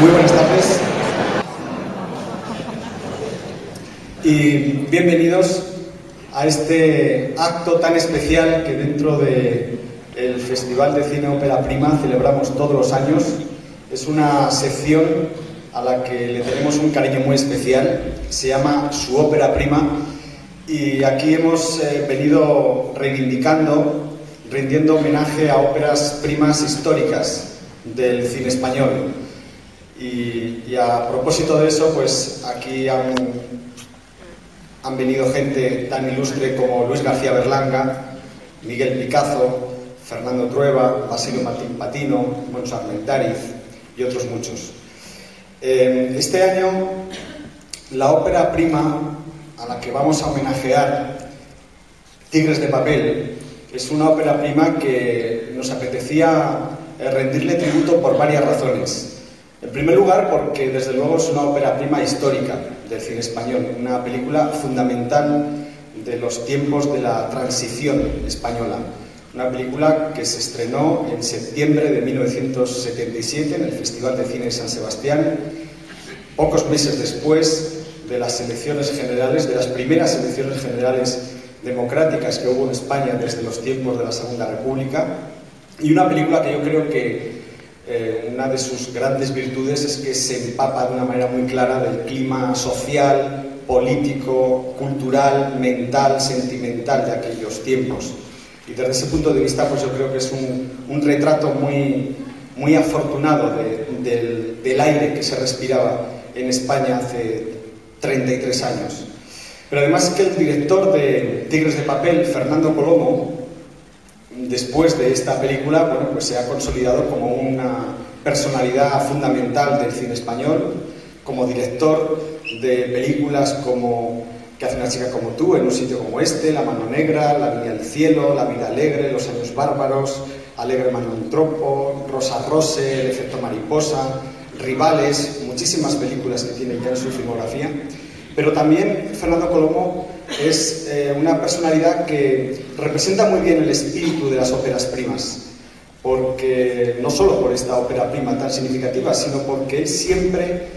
Muy buenas tardes y bienvenidos a este acto tan especial que dentro del Festival de Cine Ópera Prima celebramos todos los años. Es una sección a la que le tenemos un cariño muy especial, se llama Su Ópera Prima, y aquí hemos venido rindiendo homenaje a óperas primas históricas del cine español. Y a propósito de eso, pues aquí han venido gente tan ilustre como Luis García Berlanga, Miguel Picazo, Fernando Trueba, Basilio Martín Patino, Moncho Armentariz y otros muchos. Este año la ópera prima a la que vamos a homenajear, Tigres de Papel, es una ópera prima que nos apetecía rendirle tributo por varias razones. En primer lugar, porque desde luego es una ópera prima histórica del cine español, una película fundamental de los tiempos de la transición española. Una película que se estrenó en septiembre de 1977 en el Festival de Cine de San Sebastián, pocos meses después de las elecciones generales, de las primeras elecciones generales democráticas que hubo en España desde los tiempos de la Segunda República, y una película que yo creo que una de sus grandes virtudes es que se empapa de una manera muy clara del clima social, político, cultural, mental, sentimental de aquellos tiempos. Y desde ese punto de vista, pues yo creo que es un retrato muy afortunado del aire que se respiraba en España hace 33 años. Pero además es que el director de Tigres de Papel, Fernando Colomo, después de esta película, bueno, pues se ha consolidado como una personalidad fundamental del cine español, como director de películas como ¿Qué hace una chica como tú?, En un sitio como este, La mano negra, La niña del cielo, La vida alegre, Los años bárbaros, Alegre mano un tropo, Rosa Rose, El efecto mariposa, Rivales, muchísimas películas que tiene ya en su filmografía. Pero también Fernando Colomo es una personalidad que representa muy bien el espíritu de las óperas primas, porque no solo por esta ópera prima tan significativa, sino porque él siempre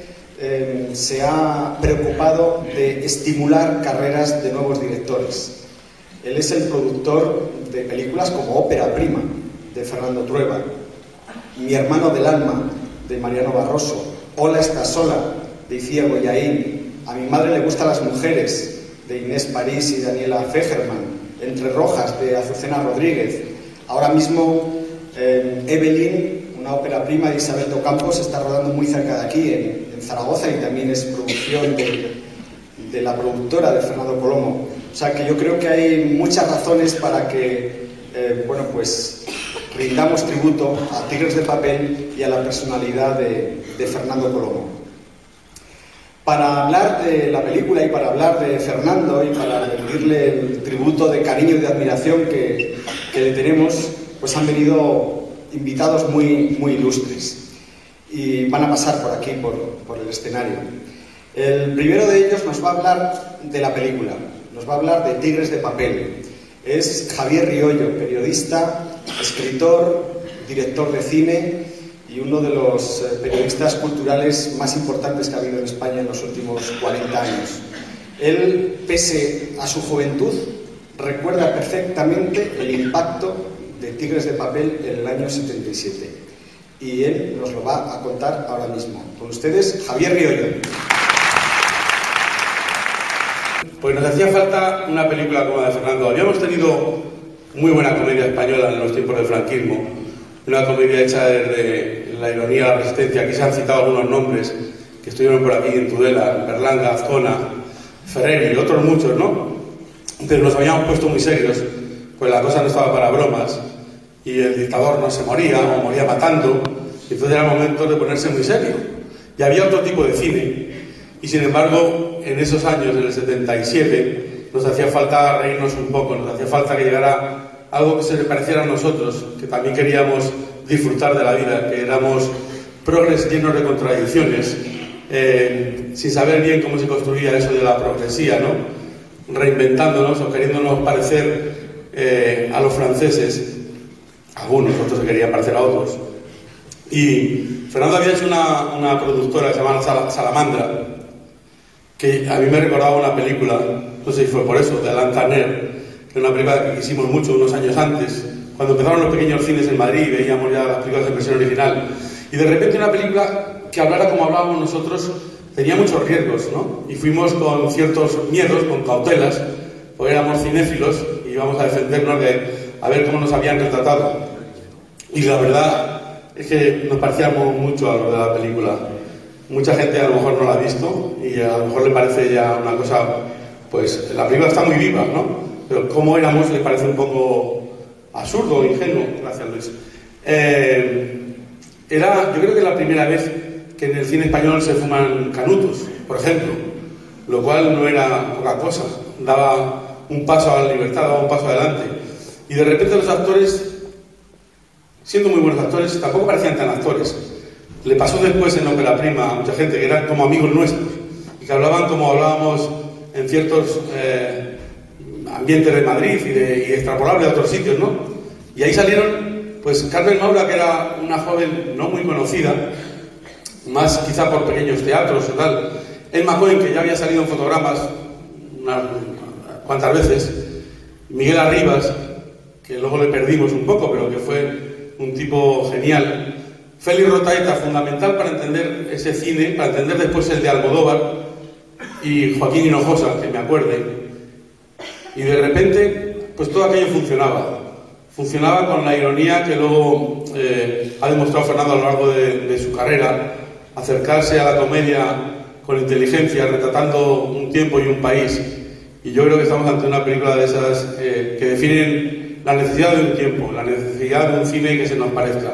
se ha preocupado de estimular carreras de nuevos directores. Él es el productor de películas como Ópera Prima, de Fernando Trueba, Mi hermano del alma, de Mariano Barroso, Hola estás sola, de Icía Bollaín, A mi madre le gustan las mujeres, de Inés París y Daniela Fegerman, Entre rojas, de Azucena Rodríguez. Ahora mismo Evelyn, una ópera prima de Isabel Docampo, se está rodando muy cerca de aquí, en Zaragoza, y también es producción de la productora de Fernando Colomo. O sea que yo creo que hay muchas razones para que bueno, pues rindamos tributo a Tigres de Papel y a la personalidad de Fernando Colomo. Para hablar de la película y para hablar de Fernando y para rendirle el tributo de cariño y de admiración que le tenemos, pues han venido invitados muy ilustres y van a pasar por aquí, por el escenario. El primero de ellos nos va a hablar de la película, nos va a hablar de Tigres de Papel. Es Javier Riollo, periodista, escritor, director de cine y uno de los periodistas culturales más importantes que ha habido en España en los últimos 40 años. Él, pese a su juventud, recuerda perfectamente el impacto de Tigres de Papel en el año 77. Y él nos lo va a contar ahora mismo. Con ustedes, Javier Riollo. Pues nos hacía falta una película como la de Fernando. Habíamos tenido muy buena comedia española en los tiempos del franquismo, una comedia hecha desde la ironía, la resistencia. Aquí se han citado algunos nombres que estuvieron por aquí en Tudela, Berlanga, Azcona, Ferrer y otros muchos, ¿no? Pero nos habíamos puesto muy serios, pues la cosa no estaba para bromas y el dictador no se moría o moría matando, y entonces era el momento de ponerse muy serio. Y había otro tipo de cine, y sin embargo, en esos años, en el 77, nos hacía falta reírnos un poco, nos hacía falta que llegara algo que se le pareciera a nosotros, que también queríamos disfrutar de la vida, que éramos progres llenos de contradicciones, sin saber bien cómo se construía eso de la progresía, ¿no? Reinventándonos o queriéndonos parecer a los franceses, algunos, otros se querían parecer a otros, Y Fernando había hecho una productora que se llama Salamandra, que a mí me recordaba una película, no sé si fue por eso, de Alain Tanner, que es una película que hicimos mucho unos años antes, cuando empezaron los pequeños cines en Madrid y veíamos ya las películas de versión original. Y de repente una película que hablara como hablábamos nosotros tenía muchos riesgos, ¿no? Y fuimos con ciertos miedos, con cautelas, porque éramos cinéfilos y íbamos a defendernos a ver cómo nos habían retratado. Y la verdad es que nos parecíamos mucho a lo de la película. Mucha gente a lo mejor no la ha visto y a lo mejor le parece ya una cosa, pues la película está muy viva, ¿no? Pero cómo éramos le parece un poco absurdo, ingenuo. Gracias, Luis. Yo creo que la primera vez que en el cine español se fuman canutos, por ejemplo, lo cual no era poca cosa, daba un paso a la libertad, daba un paso adelante. Y de repente los actores, siendo muy buenos actores, tampoco parecían tan actores. Le pasó después en Ópera Prima a mucha gente que eran como amigos nuestros y que hablaban como hablábamos en ciertos ambientes de Madrid y extrapolables a otros sitios, ¿no? Y ahí salieron, pues, Carmen Maura, que era una joven no muy conocida, más quizá por pequeños teatros o tal, Emma Cohen, que ya había salido en Fotogramas unas cuantas veces, Miguel Arribas, que luego le perdimos un poco, pero que fue un tipo genial, Félix Rotaeta, fundamental para entender ese cine, para entender después el de Almodóvar, y Joaquín Hinojosa, que me acuerde. Y de repente, pues todo aquello funcionaba. Funcionaba con la ironía que luego ha demostrado Fernando a lo largo de su carrera, acercarse a la comedia con inteligencia, retratando un tiempo y un país. Y yo creo que estamos ante una película de esas que definen la necesidad de un tiempo, la necesidad de un cine que se nos parezca.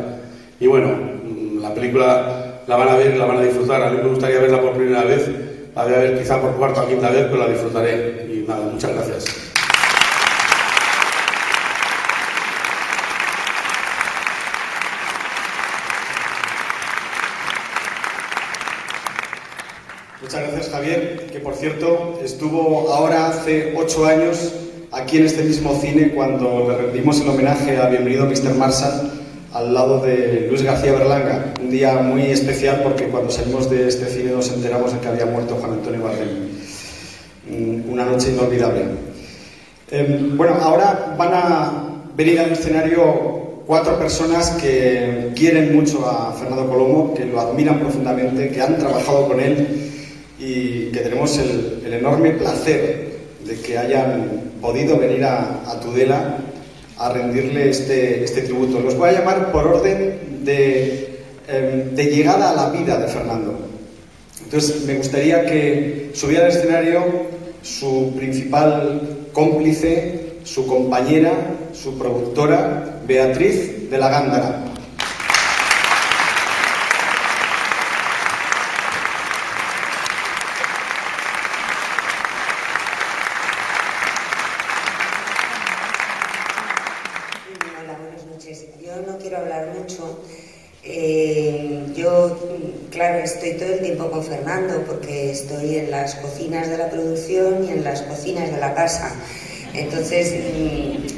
Y bueno, la película la van a ver, la van a disfrutar. A mí me gustaría verla por primera vez, la voy a ver quizá por cuarta o quinta vez, pero la disfrutaré. Y nada, muchas gracias. Muchas gracias, Javier, que por cierto estuvo ahora hace 8 años aquí en este mismo cine cuando le rendimos el homenaje a Bienvenido Mr. Marshall al lado de Luis García Berlanga. Un día muy especial porque cuando salimos de este cine nos enteramos de que había muerto Juan Antonio Bardem. Una noche inolvidable. Bueno, ahora van a venir al escenario 4 personas que quieren mucho a Fernando Colomo, que lo admiran profundamente, que han trabajado con él y que tenemos el enorme placer de que hayan podido venir a Tudela a rendirle este tributo. Los voy a llamar por orden de llegada a la vida de Fernando. Entonces me gustaría que subiera al escenario su principal cómplice, su compañera, su productora, Beatriz de la Gándara. Claro, estoy todo el tiempo con Fernando porque estoy en las cocinas de la producción y en las cocinas de la casa. Entonces,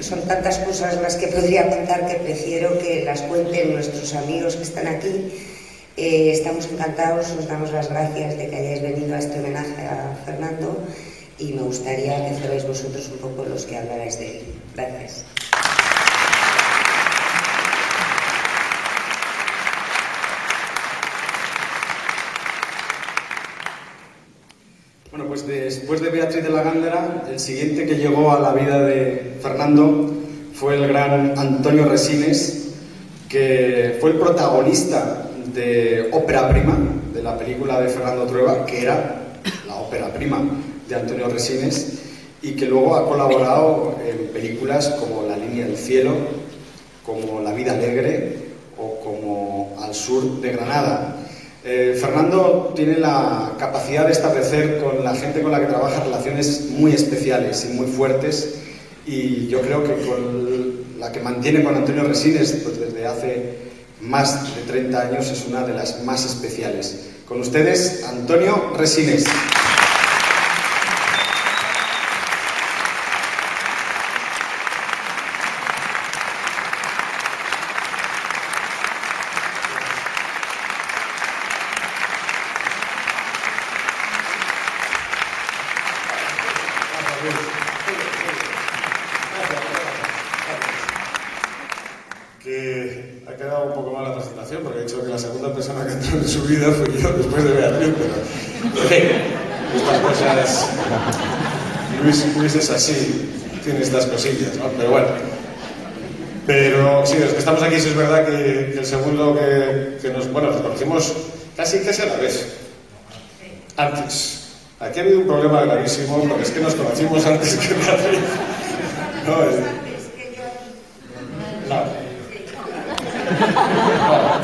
son tantas cosas las que podría contar que prefiero que las cuenten nuestros amigos que están aquí. Estamos encantados, os damos las gracias de que hayáis venido a este homenaje a Fernando y me gustaría que fuerais vosotros un poco los que hablarais de él. Gracias. Bueno, pues después de Beatriz de la Gándara, el siguiente que llegó a la vida de Fernando fue el gran Antonio Resines, que fue el protagonista de Ópera Prima, de la película de Fernando Trueba, que era la ópera prima de Antonio Resines, y que luego ha colaborado en películas como La línea del cielo, como La vida alegre o como Al sur de Granada. Fernando tiene la capacidad de establecer con la gente con la que trabaja relaciones muy especiales y muy fuertes, y yo creo que con la que mantiene con Antonio Resines pues desde hace más de 30 años es una de las más especiales. Con ustedes, Antonio Resines. que ha quedado un poco mal la presentación, porque he dicho que la segunda persona que entró en su vida fui yo después de Beatriz, pero en fin, estas cosas... Luis es así, tiene estas cosillas, ¿no? Pero bueno. Pero sí, los que estamos aquí sí es verdad que el segundo que nos conocimos casi a la vez. Antes. Aquí ha habido un problema gravísimo, porque es que nos conocimos antes que Beatriz. No.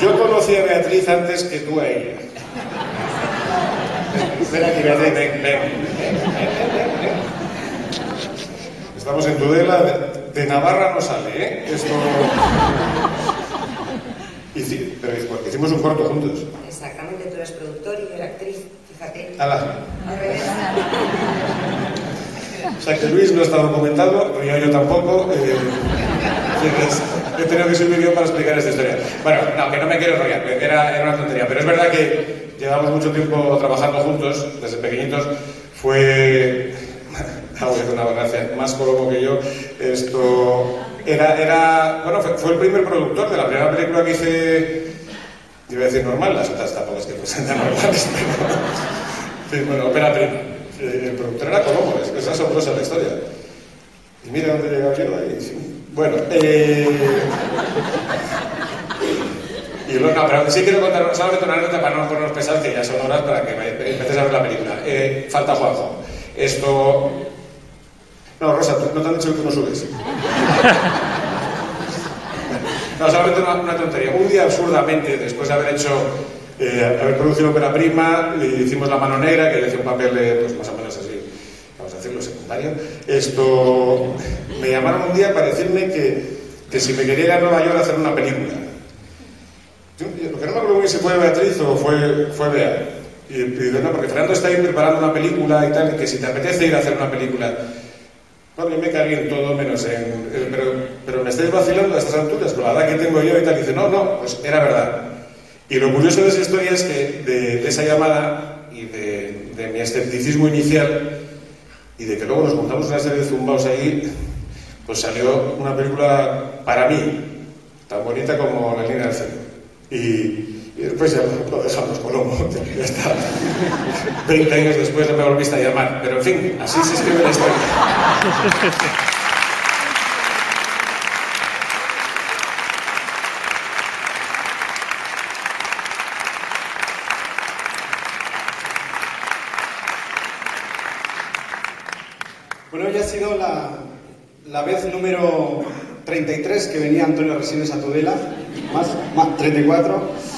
Yo conocí a Beatriz antes que tú a ella. Ven aquí, Beatriz, ven. Estamos en Tudela, de Navarra no sale, ¿eh? Esto... Pero hicimos un corto juntos. Exactamente, tú eres productor y yo era actriz, fíjate. ¡Hala! Al revés. O sea que Luis no está documentado, yo tampoco. He tenido que subir yo para explicar esta historia. Bueno, no, que no me quiero enrollar, era una tontería. Pero es verdad que llevamos mucho tiempo trabajando juntos, desde pequeñitos. Voy a hacer una gracia, más Colomo que yo. Esto fue el primer productor de la primera película que hice. Yo iba a decir normal, las otras tampoco es que fuesen tan normales, pero bueno, ópera prima. El productor era Colomo, es asombrosa la historia. Y mira dónde he llegado yo ahí. Sí. Bueno, y luego, no, pero sí quiero contar solamente una anécdota para no ponernos pesados, que ya son horas para que empieces a ver la película. Falta Juanjo. Esto... No, Rosa, no te han dicho que tú no subes. No, solamente una tontería. Un día, absurdamente, después de haber producido ópera prima, le hicimos La mano negra, que le hacía un papel pues más o menos así, vamos a decirlo, secundario. Me llamaron un día para decirme que si me quería ir a Nueva York a hacer una película. Lo que no me acuerdo bien si fue Beatriz o fue Bea. Y digo, no, porque Fernando está ahí preparando una película y tal, y que si te apetece ir a hacer una película. Bueno, yo me cagué en todo menos en... Pero me estáis vacilando a estas alturas con la edad que tengo yo y tal. Y dice, no, pues era verdad. Y lo curioso de esa historia es que de esa llamada y de mi escepticismo inicial y de que luego nos montamos una serie de zumbaos ahí, pues salió una película para mí tan bonita como La línea del cielo. Y después ya lo dejamos Colomo, ya está. 20 años después no me volviste a llamar, pero en fin, así se escribe la historia. Bueno, ya ha sido la vez número 33 que venía Antonio Resines a Tudela, más 34.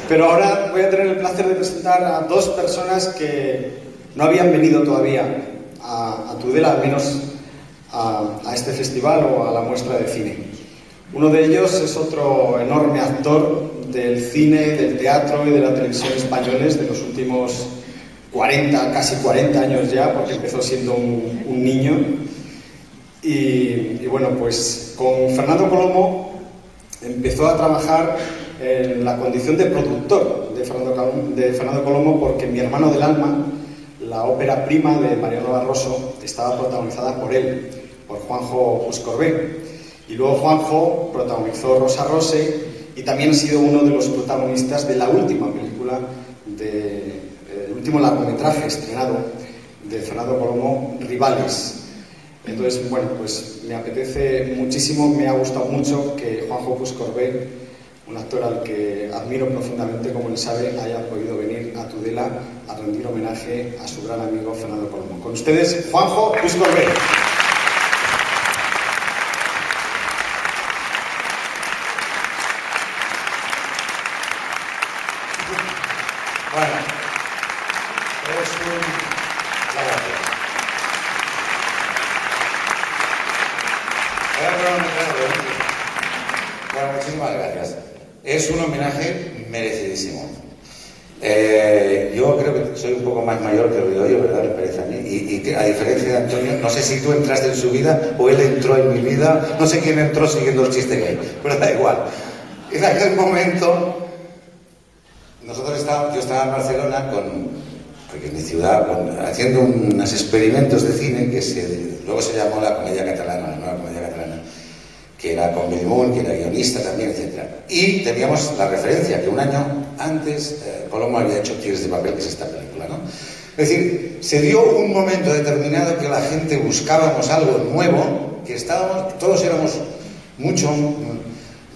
Pero ahora voy a tener el placer de presentar a dos personas que no habían venido todavía a Tudela, al menos a este festival o a la muestra de cine. Uno de ellos es otro enorme actor del cine, del teatro y de la televisión españoles de los últimos 40, casi 40 años ya, porque empezó siendo un niño. Y bueno, pues con Fernando Colomo empezó a trabajar en la condición de productor de Fernando Colomo, porque Mi hermano del alma, la ópera prima de Mariano Barroso, estaba protagonizada por él, por Juanjo Puscorbé. Y luego Juanjo protagonizó Rosa Rose y también ha sido uno de los protagonistas de la última película, el último largometraje estrenado de Fernando Colomo, Rivales. Entonces, bueno, pues me apetece muchísimo, me ha gustado mucho que Juanjo Puscorbé, un actor al que admiro profundamente, como él sabe, haya podido venir a Tudela a rendir homenaje a su gran amigo Fernando Colomo. Con ustedes, Juanjo Puscorbé. Bueno, es un lagarto. Bueno, muchísimas gracias. Es un homenaje merecidísimo. Yo creo que soy un poco más mayor que Rodrigo, ¿verdad? Me parece a mí. Y que, a diferencia de Antonio, no sé si tú entraste en su vida o él entró en mi vida. No sé quién entró siguiendo el chiste que hay, pero da igual. En aquel momento, yo estaba en Barcelona, porque en mi ciudad, haciendo unos experimentos de cine que luego se llamó la Comedia Catalana, la Nueva Comedia Catalana, que era con Bill Moon, que era guionista también, etc. Y teníamos la referencia que un año antes Colomo había hecho Tigres de papel, que es esta película, ¿no? Es decir, se dio un momento determinado que la gente buscábamos algo nuevo, que todos éramos mucho,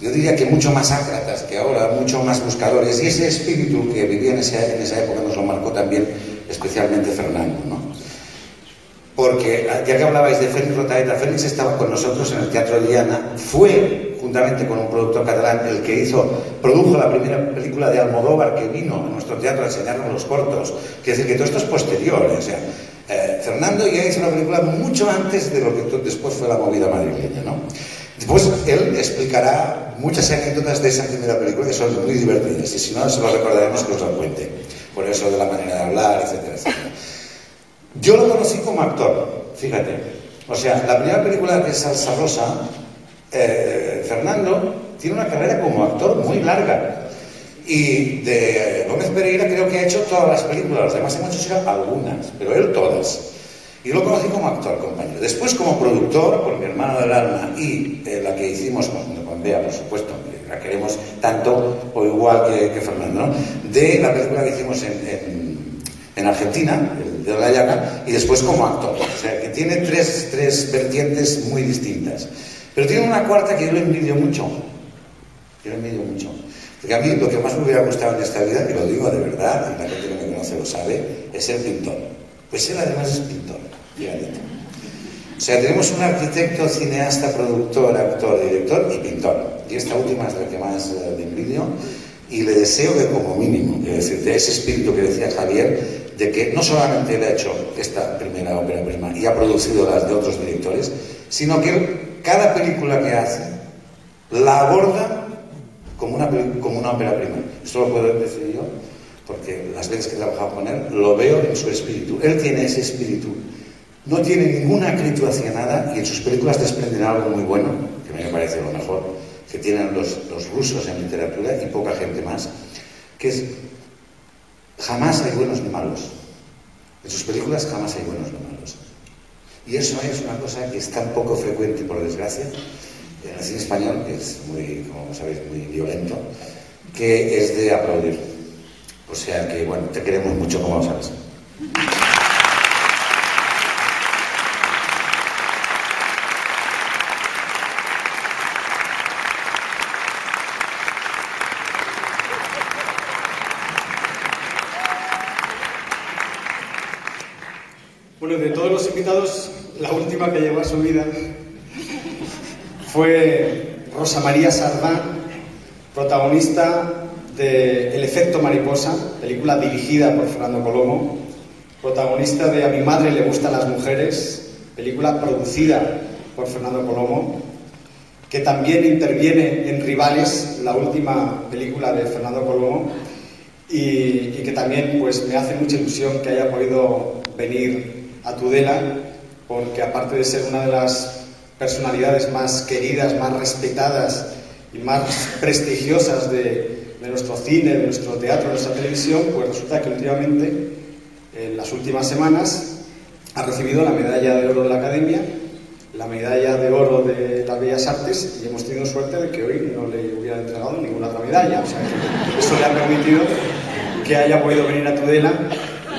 yo diría que mucho más ácratas que ahora, mucho más buscadores, y ese espíritu que vivía en esa época nos lo marcó también especialmente Fernando, ¿no? Porque, ya que hablabais de Félix Rotaeta, Félix estaba con nosotros en el Teatro Diana, fue, juntamente con un productor catalán, el que produjo la primera película de Almodóvar que vino a nuestro teatro a enseñarnos los cortos, que es decir, que todo esto es posterior, o sea, Fernando ya hizo una película mucho antes de lo que después fue la movida madrileña, ¿no? Después él explicará muchas anécdotas de esa primera película que son muy divertidas, y si no, se lo recordaremos que os lo cuente, por eso de la manera de hablar, etcétera, etcétera. Yo lo conocí como actor, fíjate. O sea, la primera película, que es Salsa Rosa, Fernando tiene una carrera como actor muy larga. Y de Gómez Pereira creo que ha hecho todas las películas, los demás hemos hecho algunas, pero él todas. Y lo conocí como actor, compañero. Después como productor, con Mi hermano del alma y la que hicimos con Bea, por supuesto, que la queremos tanto o igual que Fernando, ¿no? De la película que hicimos en Argentina, El de la llaga, y después como actor. O sea, que tiene tres vertientes muy distintas. Pero tiene una cuarta que yo le envidio mucho. Porque a mí lo que más me hubiera gustado en esta vida, y lo digo de verdad, y la gente que me conoce lo sabe, es ser pintor. Pues él además es pintor, fíjate. O sea, tenemos un arquitecto, cineasta, productor, actor, director y pintor. Y esta última es la que más le envidio. Y le deseo que como mínimo, es decir, de ese espíritu que decía Javier, de que no solamente él ha hecho esta primera ópera prima y ha producido las de otros directores, sino que él, cada película que hace la aborda como una ópera prima. Esto lo puedo decir yo, porque las veces que he trabajado con él, lo veo en su espíritu. Él tiene ese espíritu. No tiene ninguna acritud hacia nada y en sus películas desprenden algo muy bueno, que a mí me parece lo mejor, que tienen los rusos en literatura y poca gente más, que es jamás hay buenos ni malos. En sus películas jamás hay buenos ni malos. Y eso es una cosa que es tan poco frecuente, por desgracia, en el cine español, que es muy, como sabéis, muy violento, que es de aplaudir. O sea que, bueno, te queremos mucho, como lo sabes. Bueno, de todos los invitados, la última que llegó a su vida fue Rosa María Sardá, protagonista de El efecto mariposa, película dirigida por Fernando Colomo, protagonista de A mi madre le gustan las mujeres, película producida por Fernando Colomo, que también interviene en Rivales, la última película de Fernando Colomo, y que también pues me hace mucha ilusión que haya podido venir a Tudela, porque aparte de ser una de las personalidades más queridas, más respetadas y más prestigiosas de nuestro cine, de nuestro teatro, de nuestra televisión, pues resulta que últimamente, en las últimas semanas, ha recibido la medalla de oro de la Academia, la medalla de oro de las Bellas Artes, y hemos tenido suerte de que hoy no le hubieran entregado ninguna otra medalla. O sea, que eso le ha permitido que haya podido venir a Tudela.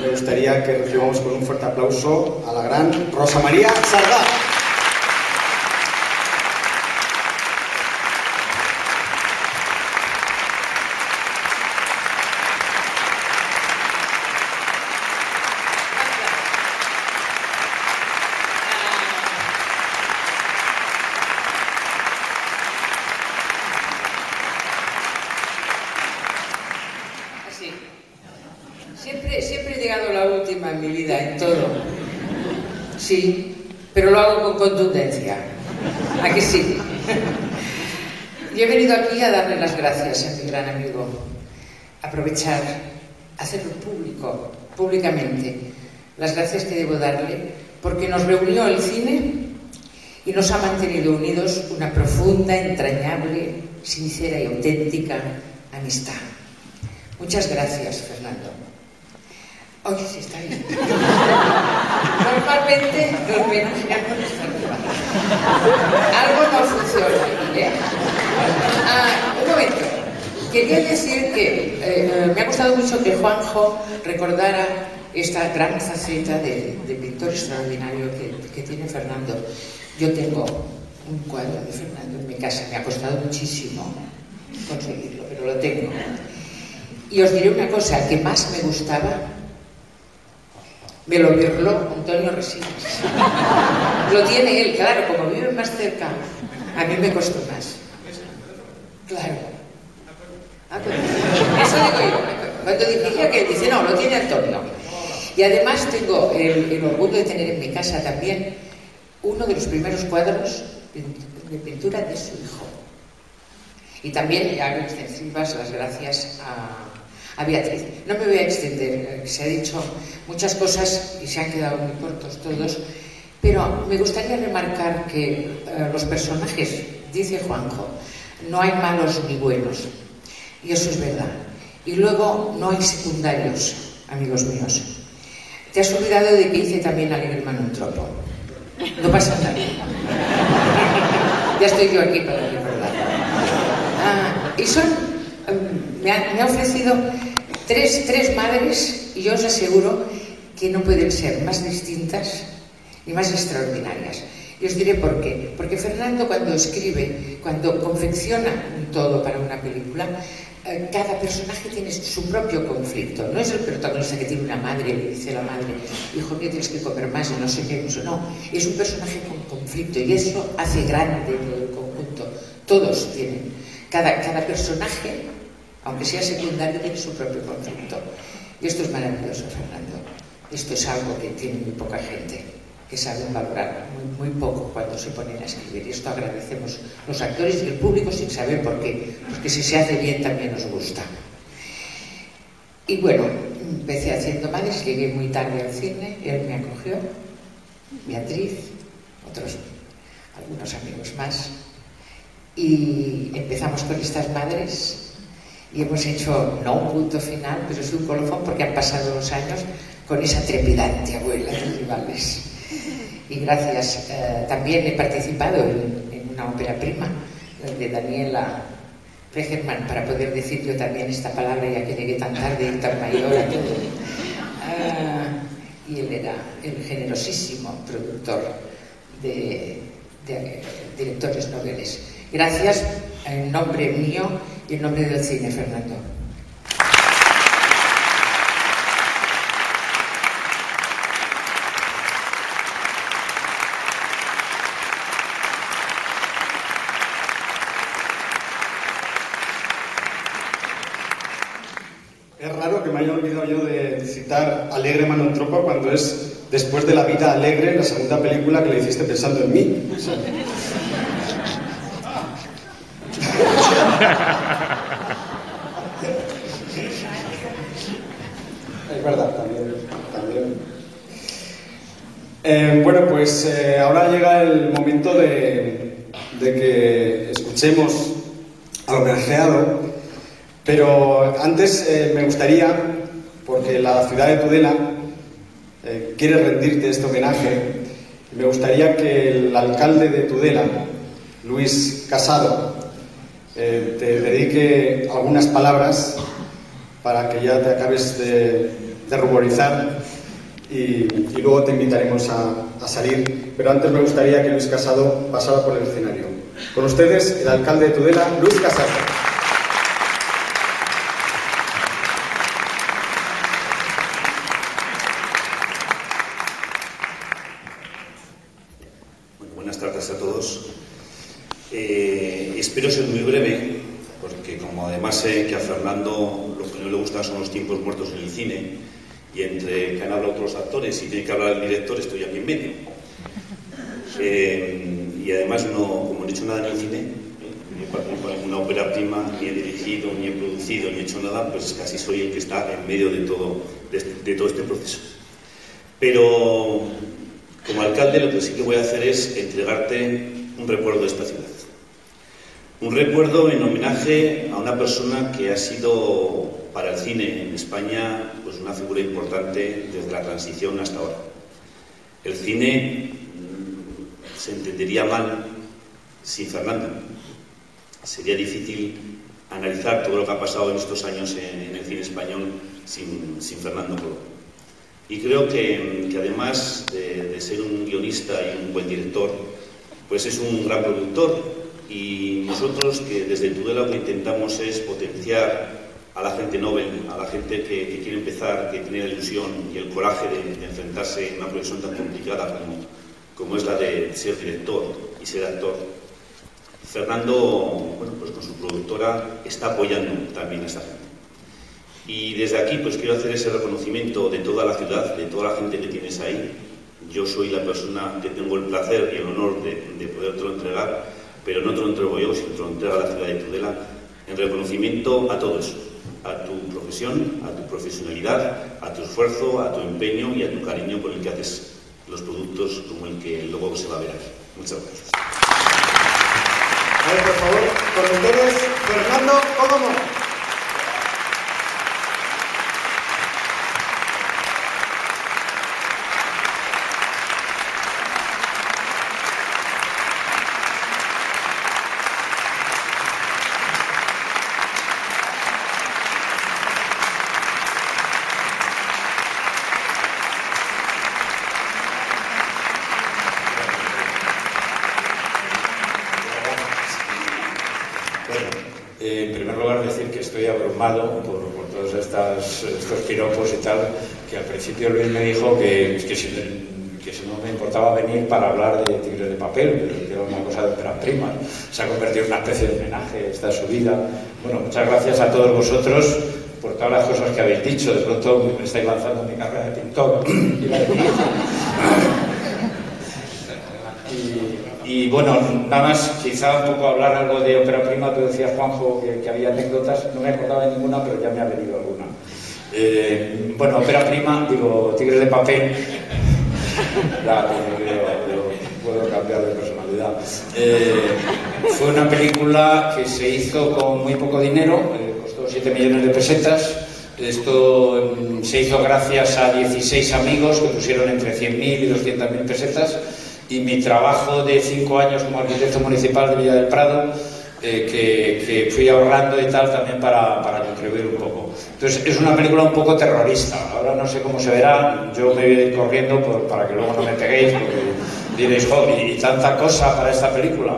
Me gustaría que recibamos con un fuerte aplauso a la gran Rosa María Sardá. Siempre he llegado la última en mi vida, en todo. Sí, pero lo hago con contundencia. ¿A que sí? Yo he venido aquí a darle las gracias a mi gran amigo. Aprovechar, hacerlo público, públicamente. Las gracias que debo darle, porque nos reunió el cine y nos ha mantenido unidos una profunda, entrañable, sincera y auténtica amistad. Muchas gracias, Fernando. Oye, sí, está bien. Normalmente nos menos algo no funciona. Un momento. Quería decir que me ha gustado mucho que Juanjo recordara esta gran faceta de pintor extraordinario que tiene Fernando. Yo tengo un cuadro de Fernando en mi casa, me ha costado muchísimo conseguirlo, pero lo tengo. Y os diré una cosa, el que más me gustaba, me lo birló Antonio Resines. Lo tiene él, claro, como vive más cerca, a mí me costó más. Claro. Eso digo yo. Cuando dije que dice, no, lo tiene Antonio. Y además tengo el orgullo de tener en mi casa también uno de los primeros cuadros de pintura de su hijo. Y también hago extensivas las gracias a Beatriz. No me voy a extender, se ha dicho muchas cosas y se han quedado muy cortos todos, pero me gustaría remarcar que los personajes, dice Juanjo, no hay malos ni buenos, y eso es verdad. Y luego no hay secundarios, amigos míos. Te has olvidado de que hice también Alegre Manontropo. No pasa nada. Ya estoy yo aquí para recordar. Y son, me ha ofrecido tres madres, y yo os aseguro que no pueden ser más distintas ni más extraordinarias. Y os diré por qué. Porque Fernando, cuando escribe, cuando confecciona un todo para una película, cada personaje tiene su propio conflicto. No es el protagonista que tiene una madre y le dice a la madre, hijo mío, tienes que comer más y no sé qué. No, es un personaje con conflicto, y eso hace grande todo el conjunto. Todos tienen. Cada personaje, aunque sea secundario, tiene su propio conflicto. Y esto es maravilloso, Fernando. Esto es algo que tiene muy poca gente, que saben valorar muy poco cuando se ponen a escribir. Y esto agradecemos los actores y el público sin saber por qué, porque si se hace bien también nos gusta. Y bueno, empecé haciendo Madres, llegué muy tarde al cine, él me acogió, Beatriz, algunos amigos más, y empezamos con estas Madres y hemos hecho, no un punto final, pero sí un colofón, porque han pasado los años con esa trepidante abuela de Rivales. Y gracias, también he participado en una ópera prima de Daniela Regerman, para poder decir yo también esta palabra, ya que llegué tan tarde y tan mayor a todo. Y él era el generosísimo productor de directores noveles. Gracias en nombre mío y en nombre del cine, Fernando. Es raro que me haya olvidado yo de citar Alegre Manontropo cuando es después de La vida alegre, la segunda película que le hiciste pensando en mí. O sea... Es verdad, también. Bueno, pues ahora llega el momento de que escuchemos al homenajeado, pero antes me gustaría, porque la ciudad de Tudela quiere rendirte este homenaje, me gustaría que el alcalde de Tudela, Luis Casado, te dedique algunas palabras para que ya te acabes de ruborizar y luego te invitaremos a salir. Pero antes me gustaría que Luis Casado pasara por el escenario. Con ustedes, el alcalde de Tudela, Luis Casado. Bueno, buenas tardes a todos. Espero ser muy breve, porque como además sé que a Fernando lo que no le gusta son los tiempos muertos en el cine, y entre que han hablado otros actores y tiene que hablar el director, estoy aquí en medio. Y además, como no he hecho nada en el cine, ni he participado en una ópera prima, ni he dirigido, ni he producido, ni he hecho nada, pues casi soy el que está en medio de todo este proceso. Pero como alcalde lo que sí que voy a hacer es entregarte un recuerdo de esta ciudad. Un recuerdo en homenaje a una persona que ha sido para el cine en España pues una figura importante desde la transición hasta ahora. El cine se entendería mal sin Fernando. sería difícil analizar todo lo que ha pasado en estos años en el cine español sin Fernando Colo. Y creo que además de ser un guionista y un buen director, pues es un gran productor, y nosotros que desde Tudela lo que intentamos es potenciar a la gente novel, a la gente que quiere empezar, que tiene la ilusión y el coraje de enfrentarse a una profesión tan complicada como es la de ser director y ser actor. Fernando, bueno, pues con su productora está apoyando también a esta gente. Y desde aquí pues quiero hacer ese reconocimiento de toda la ciudad, de toda la gente que tienes ahí. Yo soy la persona que tengo el placer y el honor de podértelo entregar, pero no te lo entrego yo, sino te lo entrega la ciudad de Tudela, en reconocimiento a todo eso, a tu profesión, a tu profesionalidad, a tu esfuerzo, a tu empeño y a tu cariño con el que haces los productos como el que luego se va a ver aquí. Muchas gracias. A ver, por favor, con ustedes, Fernando Cómodo. En primer lugar, decir que estoy abrumado por todos estos piropos y tal, que al principio Luis me dijo que si no me importaba venir para hablar de Tigres de Papel, pero que era una cosa de óperas primas. Se ha convertido en una especie de homenaje esta subida. Bueno, muchas gracias a todos vosotros por todas las cosas que habéis dicho. De pronto me estáis lanzando mi carrera de pintor. Y bueno, nada más, quizá un poco hablar algo de ópera prima. Tú decías, Juanjo, que había anécdotas. No me acordaba de ninguna, pero ya me ha venido alguna. Bueno, ópera prima, digo, Tigres de Papel. Puedo cambiar de personalidad. Fue una película que se hizo con muy poco dinero, costó 7 millones de pesetas. Esto se hizo gracias a 16 amigos que pusieron entre 100.000 y 200.000 pesetas. Y mi trabajo de 5 años como arquitecto municipal de Villa del Prado, que fui ahorrando y tal también para contribuir un poco. Entonces es una película un poco terrorista. Ahora no sé cómo se verá, yo me voy a ir corriendo para que luego no me peguéis, porque diréis, joder, y tanta cosa para esta película.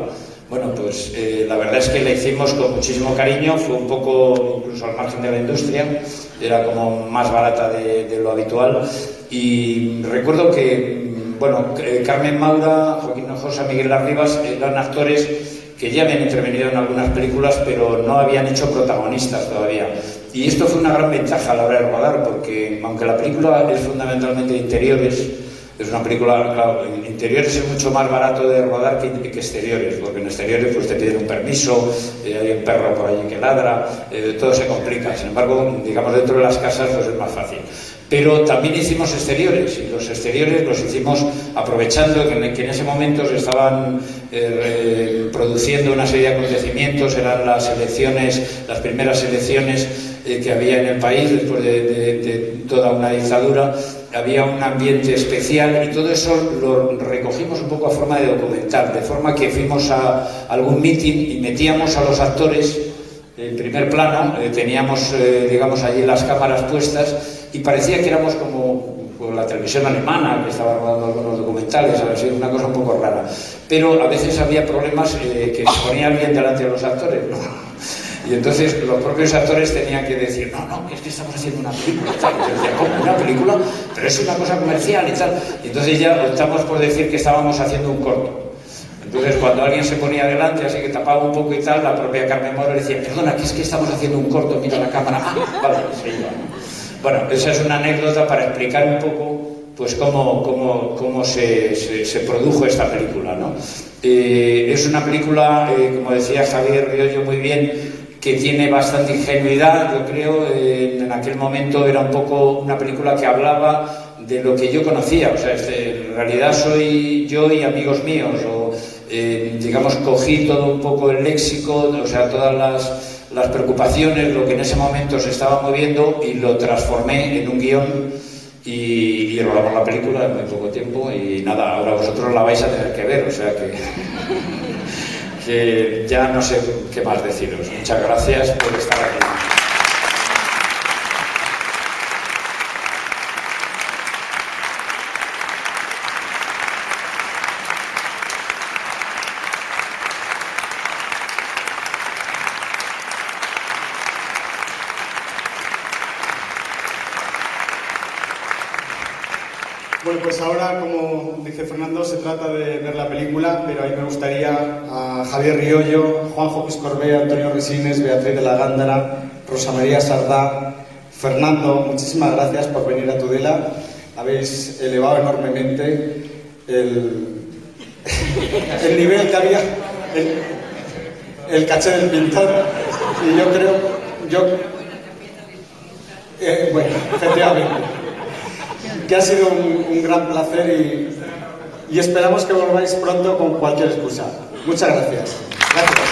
Bueno, pues la verdad es que la hicimos con muchísimo cariño, fue un poco incluso al margen de la industria, era como más barata de lo habitual. Y recuerdo que bueno, Carmen Maura, Joaquín Nojosa, Miguel Arribas eran actores que ya habían intervenido en algunas películas, pero no habían hecho protagonistas todavía. Y esto fue una gran ventaja a la hora de rodar, porque aunque la película es fundamentalmente de interiores, es una película, claro, en interiores es mucho más barato de rodar que exteriores, porque en exteriores pues te piden un permiso, hay un perro por allí que ladra, todo se complica. Sin embargo, digamos, dentro de las casas pues es más fácil. Pero también hicimos exteriores, y los exteriores los hicimos aprovechando que en ese momento se estaban produciendo una serie de acontecimientos, eran las elecciones, las primeras elecciones que había en el país después de toda una dictadura. Había un ambiente especial y todo eso lo recogimos un poco a forma de documental, de forma que fuimos a algún meeting y metíamos a los actores en primer plano, teníamos digamos allí las cámaras puestas y parecía que éramos como la televisión alemana que estaba rodando algunos documentales, a ver si una cosa un poco rara, pero a veces había problemas que se ponía alguien delante de los actores, ¿no? Y entonces los propios actores tenían que decir, no, que es que estamos haciendo una película y tal. Y yo decía, ¿cómo? ¿Una película? Pero es una cosa comercial y tal. Y entonces ya optamos por decir que estábamos haciendo un corto. Entonces cuando alguien se ponía delante, así que tapaba un poco y tal, la propia Carmen Maura decía, perdona, que es que estamos haciendo un corto, mira la cámara. Vale, se iba. Bueno, esa es una anécdota para explicar un poco pues cómo se produjo esta película, ¿no? Es una película, como decía Javier Riollo muy bien, que tiene bastante ingenuidad, yo creo. En aquel momento era un poco una película que hablaba de lo que yo conocía, o sea, en realidad soy yo y amigos míos, o digamos cogí todo un poco el léxico, o sea, todas las preocupaciones, lo que en ese momento se estaba moviendo, y lo transformé en un guión y rodamos la película en muy poco tiempo y nada, ahora vosotros la vais a tener que ver, o sea que ya no sé qué más deciros. Muchas gracias por estar aquí. Bueno, pues ahora, como dice Fernando, se trata de ver la película, pero ahí me gustaría a Javier Riollo, Juanjo Piscorbé, Antonio Resines, Beatriz de la Gándara, Rosa María Sardá, Fernando, muchísimas gracias por venir a Tudela. Habéis elevado enormemente el nivel que había, el caché del pintor, y yo creo, bueno, efectivamente, que ha sido un gran placer y esperamos que volváis pronto con cualquier excusa. Muchas gracias. Gracias.